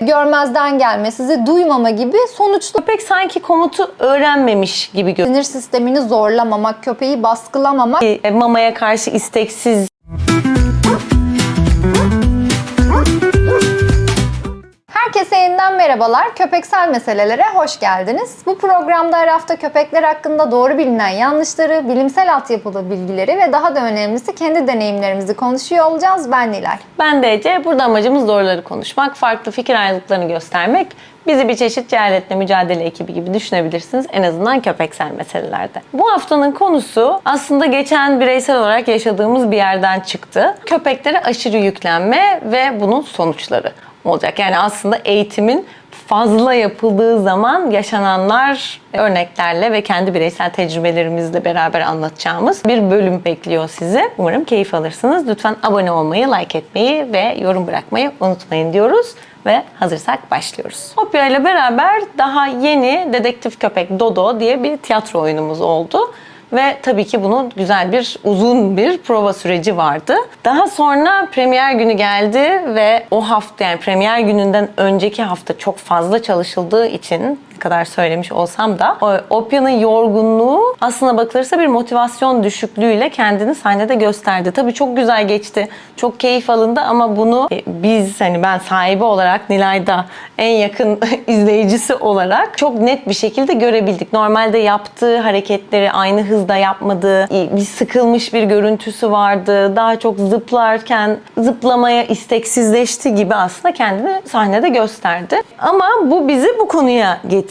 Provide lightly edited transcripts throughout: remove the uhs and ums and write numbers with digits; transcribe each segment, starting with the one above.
görmezden gelme, sizi duymama gibi sonuçlu. Köpek sanki komutu öğrenmemiş gibi görünüyor. Sinir sistemini zorlamamak, köpeği baskılamamak. Mamaya karşı isteksiz. Herkese yeniden merhabalar. Köpeksel meselelere hoş geldiniz. Bu programda her hafta köpekler hakkında doğru bilinen yanlışları, bilimsel altyapılı bilgileri ve daha da önemlisi kendi deneyimlerimizi konuşuyor olacağız. Ben Nilay. Ben de Ece. Burada amacımız doğruları konuşmak, farklı fikir ayrılıklarını göstermek. Bizi bir çeşit cehaletle mücadele ekibi gibi düşünebilirsiniz. En azından köpeksel meselelerde. Bu haftanın konusu aslında geçen bireysel olarak yaşadığımız bir yerden çıktı. Köpeklere aşırı yüklenme ve bunun sonuçları olacak. Yani aslında eğitimin fazla yapıldığı zaman yaşananlar örneklerle ve kendi bireysel tecrübelerimizle beraber anlatacağımız bir bölüm bekliyor sizi. Umarım keyif alırsınız. Lütfen abone olmayı, like etmeyi ve yorum bırakmayı unutmayın diyoruz. Ve hazırsak başlıyoruz. Hopya ile beraber daha yeni Dedektif Köpek Dodo diye bir tiyatro oyunumuz oldu. Ve tabii ki bunun güzel uzun bir prova süreci vardı. Daha sonra premier günü geldi ve o hafta, yani premier gününden önceki hafta çok fazla çalışıldığı için, ne kadar söylemiş olsam da, Opya'nın yorgunluğu aslına bakılırsa bir motivasyon düşüklüğüyle kendini sahnede gösterdi. Tabii çok güzel geçti, çok keyif alındı ama bunu biz, ben sahibi olarak, Nilay'da en yakın izleyicisi olarak çok net bir şekilde görebildik. Normalde yaptığı hareketleri aynı hızda yapmadığı, bir sıkılmış bir görüntüsü vardı. Daha çok zıplarken zıplamaya isteksizleşti gibi aslında kendini sahnede gösterdi. Ama bu bizi bu konuya getirdi.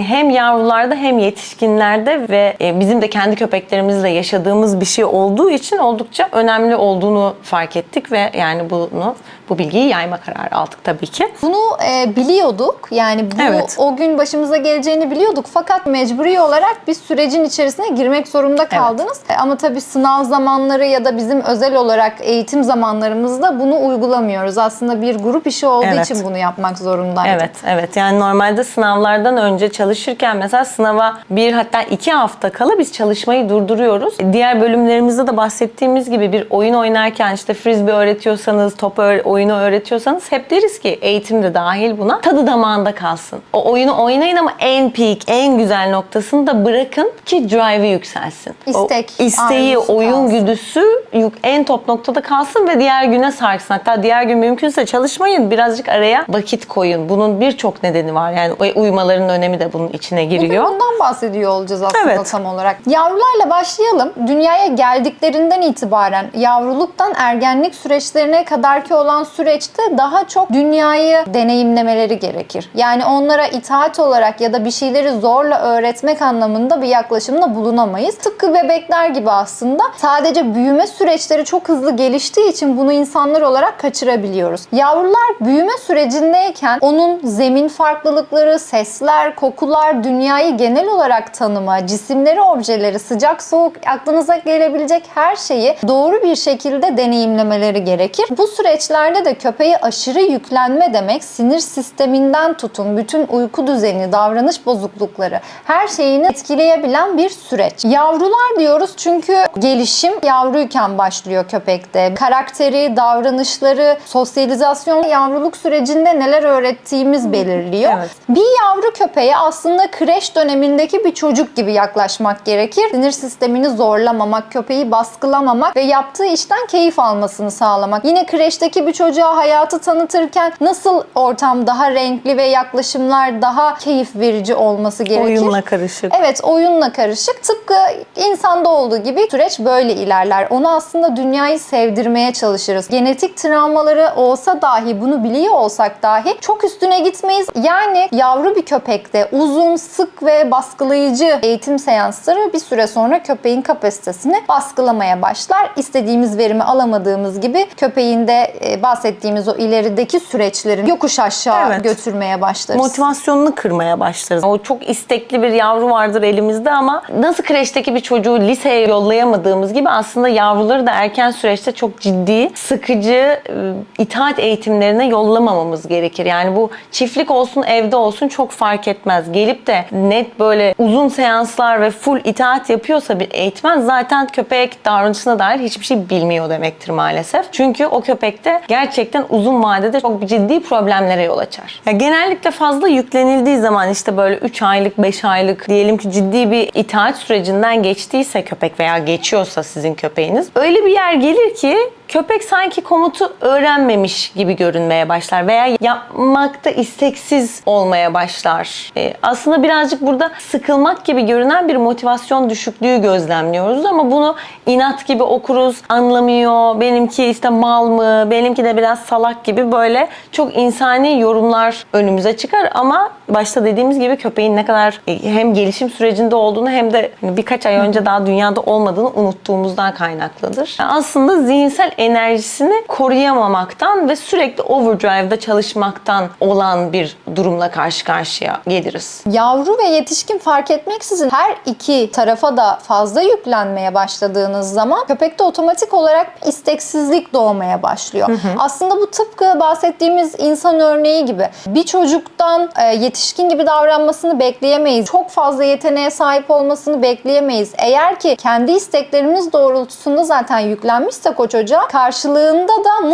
Hem yavrularda hem yetişkinlerde ve bizim de kendi köpeklerimizle yaşadığımız bir şey olduğu için oldukça önemli olduğunu fark ettik ve yani bu bilgiyi yayma kararı aldık tabii ki. Bunu biliyorduk. Yani Evet. O gün başımıza geleceğini biliyorduk. Fakat mecburi olarak bir sürecin içerisine girmek zorunda kaldınız. Evet. Ama tabii sınav zamanları ya da bizim özel olarak eğitim zamanlarımızda bunu uygulamıyoruz. Aslında bir grup işi olduğu için bunu yapmak zorundaydık. Evet. Yani normalde sınavlardan önce çalışırken mesela sınava 1 hatta 2 hafta kala biz çalışmayı durduruyoruz. Diğer bölümlerimizde de bahsettiğimiz gibi bir oyun oynarken işte frisbee öğretiyorsanız, oyunu öğretiyorsanız hep deriz ki eğitim de dahil buna, tadı damağında kalsın. O oyunu oynayın ama en peak, en güzel noktasını da bırakın ki drive'ı yükselsin. İsteği, oyun güdüsü en top noktada kalsın ve diğer güne sarsın. Hatta diğer gün mümkünse çalışmayın. Birazcık araya vakit koyun. Bunun birçok nedeni var. Yani uyumaların önemi de bunun içine giriyor. Bugün bundan bahsediyor olacağız aslında tam olarak. Yavrularla başlayalım. Dünyaya geldiklerinden itibaren yavruluktan ergenlik süreçlerine kadarki olan süreçte daha çok dünyayı deneyimlemeleri gerekir. Yani onlara itaat olarak ya da bir şeyleri zorla öğretmek anlamında bir yaklaşımda bulunamayız. Tıpkı bebekler gibi aslında. Sadece büyüme süreçleri çok hızlı geliştiği için bunu insanlar olarak kaçırabiliyoruz. Yavrular büyüme sürecindeyken onun zemin farklılıkları, sesler, kokular, dünyayı genel olarak tanıma, cisimleri, objeleri, sıcak, soğuk, aklınıza gelebilecek her şeyi doğru bir şekilde deneyimlemeleri gerekir. Bu süreçlerde de köpeğe aşırı yüklenme demek, sinir sisteminden tutun, bütün uyku düzeni, davranış bozuklukları, her şeyini etkileyebilen bir süreç. Yavrular diyoruz çünkü gelişim yavruyken başlıyor köpekte. Karakteri, davranışları, sosyalizasyon yavruluk sürecinde neler öğrettiğimiz belirliyor. Evet. Bir yavru köpeğe aslında kreş dönemindeki bir çocuk gibi yaklaşmak gerekir. Sinir sistemini zorlamamak, köpeği baskılamamak ve yaptığı işten keyif almasını sağlamak. Yine kreşteki bir çocuğa hayatı tanıtırken nasıl ortam daha renkli ve yaklaşımlar daha keyif verici olması gerekir? Oyunla karışık. Evet, oyunla karışık. Tıpkı insanda olduğu gibi süreç böyle ilerler. Ona aslında dünyayı sevdirmeye çalışırız. Genetik travmaları olsa dahi, bunu biliyor olsak dahi çok üstüne gitmeyiz. Yani yavru bir köpekte uzun, sık ve baskılayıcı eğitim seansları bir süre sonra köpeğin kapasitesini baskılamaya başlar. İstediğimiz verimi alamadığımız gibi köpeğin de bahsettiğimiz o ilerideki süreçlerin yokuş aşağı götürmeye başlarız. Motivasyonunu kırmaya başlarız. O çok istekli bir yavru vardır elimizde ama nasıl kreşteki bir çocuğu liseye yollayamadığımız gibi aslında yavruları da erken süreçte çok ciddi, sıkıcı itaat eğitimlerine yollamamamız gerekir. Yani bu çiftlik olsun, evde olsun çok fark etmez. Gelip de net böyle uzun seanslar ve full itaat yapıyorsa bir eğitmen zaten köpek davranışına dair hiçbir şey bilmiyor demektir maalesef. Çünkü o köpekte gerçekten gerçekten uzun vadede çok ciddi problemlere yol açar. Ya genellikle fazla yüklenildiği zaman işte böyle 3 aylık, 5 aylık diyelim ki ciddi bir itaat sürecinden geçtiyse köpek veya geçiyorsa sizin köpeğiniz, öyle bir yer gelir ki köpek sanki komutu öğrenmemiş gibi görünmeye başlar veya yapmakta isteksiz olmaya başlar. Aslında birazcık burada sıkılmak gibi görünen bir motivasyon düşüklüğü gözlemliyoruz ama bunu inat gibi okuruz, anlamıyor, benimki işte mal mı, benimki de biraz salak gibi böyle çok insani yorumlar önümüze çıkar ama başta dediğimiz gibi köpeğin ne kadar hem gelişim sürecinde olduğunu hem de birkaç ay önce daha dünyada olmadığını unuttuğumuzdan kaynaklıdır. Aslında zihinsel enerjisini koruyamamaktan ve sürekli overdrive'da çalışmaktan olan bir durumla karşı karşıya geliriz. Yavru ve yetişkin fark etmeksizin her iki tarafa da fazla yüklenmeye başladığınız zaman köpekte otomatik olarak isteksizlik doğmaya başlıyor. Aslında bu tıpkı bahsettiğimiz insan örneği gibi. Bir çocuktan yetişkin gibi davranmasını bekleyemeyiz. Çok fazla yeteneğe sahip olmasını bekleyemeyiz. Eğer ki kendi isteklerimiz doğrultusunda zaten yüklenmişsek o çocuğa, karşılığında da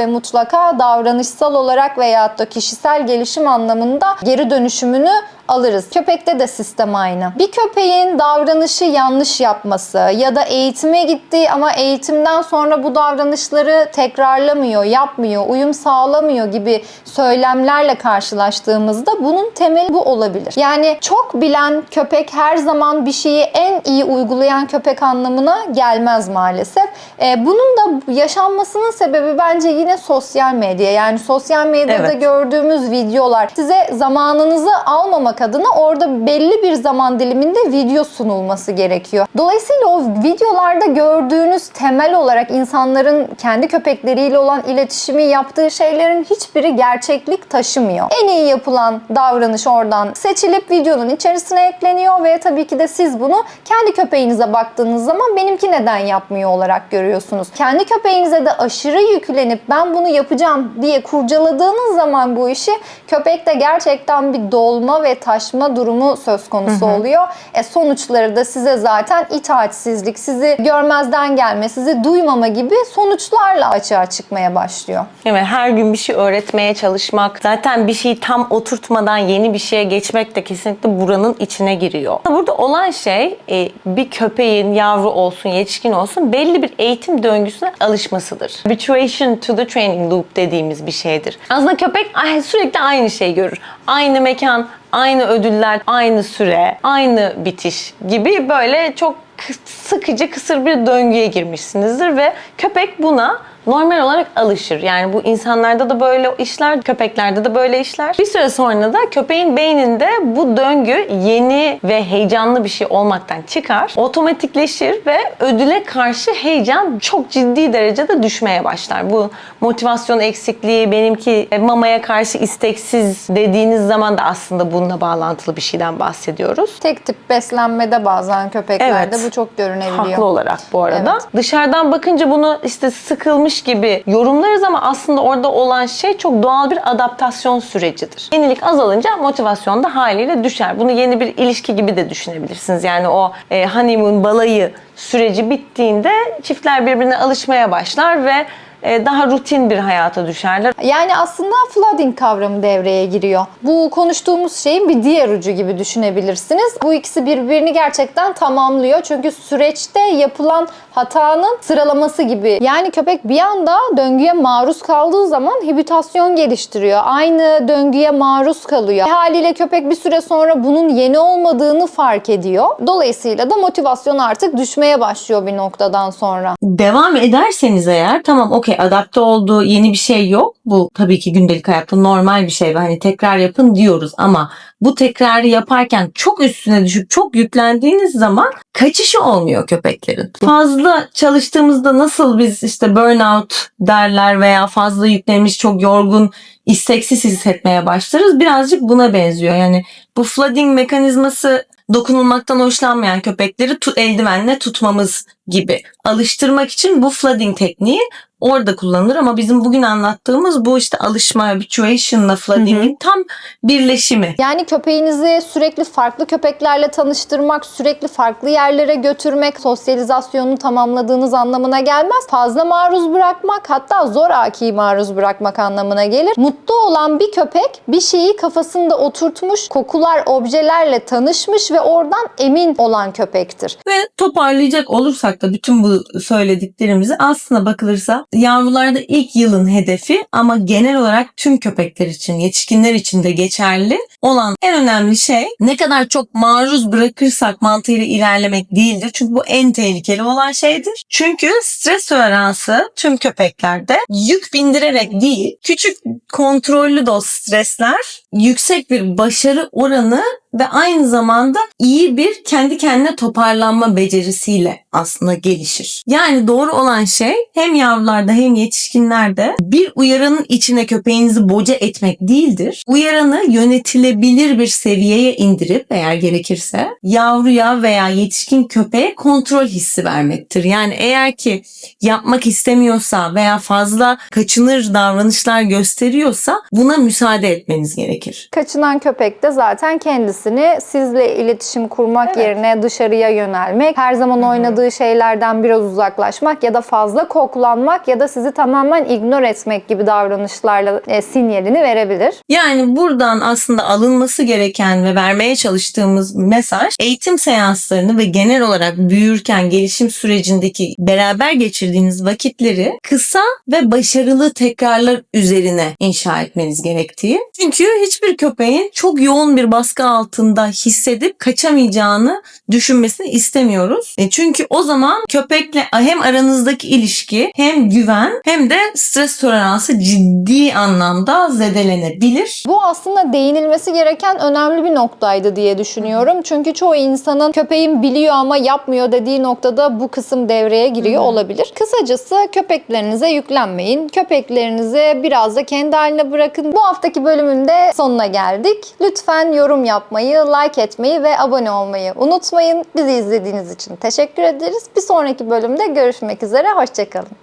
mutlaka davranışsal olarak veyahut da kişisel gelişim anlamında geri dönüşümünü alırız. Köpekte de sistem aynı. Bir köpeğin davranışı yanlış yapması ya da eğitime gitti ama eğitimden sonra bu davranışları tekrarlamıyor, yapmıyor, uyum sağlamıyor gibi söylemlerle karşılaştığımızda bunun temeli bu olabilir. Yani çok bilen köpek her zaman bir şeyi en iyi uygulayan köpek anlamına gelmez maalesef. Bunun da yaşanmasının sebebi bence yine sosyal medya. Yani sosyal medyada gördüğümüz videolar size zamanınızı almamak adına orada belli bir zaman diliminde video sunulması gerekiyor. Dolayısıyla o videolarda gördüğünüz temel olarak insanların kendi köpekleriyle olan iletişimi yaptığı şeylerin hiçbiri gerçeklik taşımıyor. En iyi yapılan davranış oradan seçilip videonun içerisine ekleniyor ve tabii ki de siz bunu kendi köpeğinize baktığınız zaman benimki neden yapmıyor olarak görüyorsunuz. Kendi köpeğinize de aşırı yüklenip ben bunu yapacağım diye kurcaladığınız zaman bu işi, köpekte gerçekten bir dolma ve taşma durumu söz konusu oluyor. Sonuçları da size zaten itaatsizlik, sizi görmezden gelme, sizi duymama gibi sonuçlarla açığa çıkmaya başlıyor. Evet, her gün bir şey öğretmeye çalışmak, zaten bir şeyi tam oturtmadan yeni bir şeye geçmek de kesinlikle buranın içine giriyor. Burada olan şey bir köpeğin yavru olsun, yetişkin olsun belli bir eğitim döngüsüne alışmasıdır. Habituation to the training loop dediğimiz bir şeydir. Aslında köpek sürekli aynı şeyi görür. Aynı mekan, aynı ödüller, aynı süre, aynı bitiş gibi böyle çok sıkıcı, kısır bir döngüye girmişsinizdir ve köpek buna normal olarak alışır. Yani bu insanlarda da böyle işler, köpeklerde de böyle işler. Bir süre sonra da köpeğin beyninde bu döngü yeni ve heyecanlı bir şey olmaktan çıkar, otomatikleşir ve ödüle karşı heyecan çok ciddi derecede düşmeye başlar. Bu motivasyon eksikliği, benimki mamaya karşı isteksiz dediğiniz zaman da aslında bununla bağlantılı bir şeyden bahsediyoruz. Tek tip beslenmede bazen köpeklerde bu çok görünebiliyor. Haklı olarak bu arada. Evet. Dışarıdan bakınca bunu işte sıkılmış gibi yorumlarız ama aslında orada olan şey çok doğal bir adaptasyon sürecidir. Yenilik azalınca motivasyon da haliyle düşer. Bunu yeni bir ilişki gibi de düşünebilirsiniz. Yani o honeymoon balayı süreci bittiğinde çiftler birbirine alışmaya başlar ve daha rutin bir hayata düşerler. Yani aslında flooding kavramı devreye giriyor. Bu konuştuğumuz şeyin bir diğer ucu gibi düşünebilirsiniz. Bu ikisi birbirini gerçekten tamamlıyor. Çünkü süreçte yapılan hatanın sıralaması gibi. Yani köpek bir anda döngüye maruz kaldığı zaman hibitasyon geliştiriyor. Aynı döngüye maruz kalıyor. Haliyle köpek bir süre sonra bunun yeni olmadığını fark ediyor. Dolayısıyla da motivasyon artık düşmeye başlıyor bir noktadan sonra. Devam ederseniz eğer tamam okey adapte oldu, yeni bir şey yok. Bu tabii ki gündelik hayatta normal bir şey ve hani tekrar yapın diyoruz ama bu tekrarı yaparken çok üstüne düşüp çok yüklendiğiniz zaman kaçışı olmuyor köpeklerin. Fazla çalıştığımızda nasıl biz işte burnout derler veya fazla yüklenmiş, çok yorgun, isteksiz hissetmeye başlarız. Birazcık buna benziyor. Yani bu flooding mekanizması dokunulmaktan hoşlanmayan köpekleri eldivenle tutmamız gibi. Alıştırmak için bu flooding tekniği orada kullanılır ama bizim bugün anlattığımız bu işte alışma, habituation'la flooding'in tam birleşimi. Yani köpeğinizi sürekli farklı köpeklerle tanıştırmak, sürekli farklı yerlere götürmek, sosyalizasyonunu tamamladığınız anlamına gelmez. Fazla maruz bırakmak, hatta zoraki maruz bırakmak anlamına gelir. Mutlu olan bir köpek bir şeyi kafasında oturtmuş, kokular, objelerle tanışmış ve oradan emin olan köpektir. Ve toparlayacak olursak da bütün bu söylediklerimizi aslına bakılırsa yavrularda ilk yılın hedefi ama genel olarak tüm köpekler için, yetişkinler için de geçerli olan en önemli şey ne kadar çok maruz bırakırsak mantığıyla ilerlemek değildir. Çünkü bu en tehlikeli olan şeydir. Çünkü stres toleransı tüm köpeklerde yük bindirerek değil, küçük kontrollü doz stresler yüksek bir başarı oranı ve aynı zamanda iyi bir kendi kendine toparlanma becerisiyle aslında gelişir. Yani doğru olan şey hem yavrularda hem yetişkinlerde bir uyarının içine köpeğinizi boca etmek değildir. Uyaranı yönetilebilir bir seviyeye indirip eğer gerekirse yavruya veya yetişkin köpeğe kontrol hissi vermektir. Yani eğer ki yapmak istemiyorsa veya fazla kaçınır davranışlar gösteriyorsa buna müsaade etmeniz gerekir. Kaçınan köpek de zaten kendisini sizle iletişim kurmak yerine dışarıya yönelmek, her zaman oynadığı şeylerden biraz uzaklaşmak ya da fazla koklanmak ya da sizi tamamen ignore etmek gibi davranışlarla sinyalini verebilir. Yani buradan aslında alınması gereken ve vermeye çalıştığımız mesaj eğitim seanslarını ve genel olarak büyürken gelişim sürecindeki beraber geçirdiğiniz vakitleri kısa ve başarılı tekrarlar üzerine inşa etmeniz gerektiği. Çünkü hiçbir köpeğin çok yoğun bir baskı altında hissedip kaçamayacağını düşünmesini istemiyoruz. Çünkü o zaman köpekle hem aranızdaki ilişki hem güven hem de stres toleransı ciddi anlamda zedelenebilir. Bu aslında değinilmesi gereken önemli bir noktaydı diye düşünüyorum. Çünkü çoğu insanın köpeğim biliyor ama yapmıyor dediği noktada bu kısım devreye giriyor olabilir. Kısacası köpeklerinize yüklenmeyin. Köpeklerinizi biraz da kendi haline bırakın. Bu haftaki bölümün de sonuna geldik. Lütfen yorum yapmayı, like etmeyi ve abone olmayı unutmayın. Bizi izlediğiniz için teşekkür ederiz. Bir sonraki bölümde görüşmek üzere. Hoşçakalın.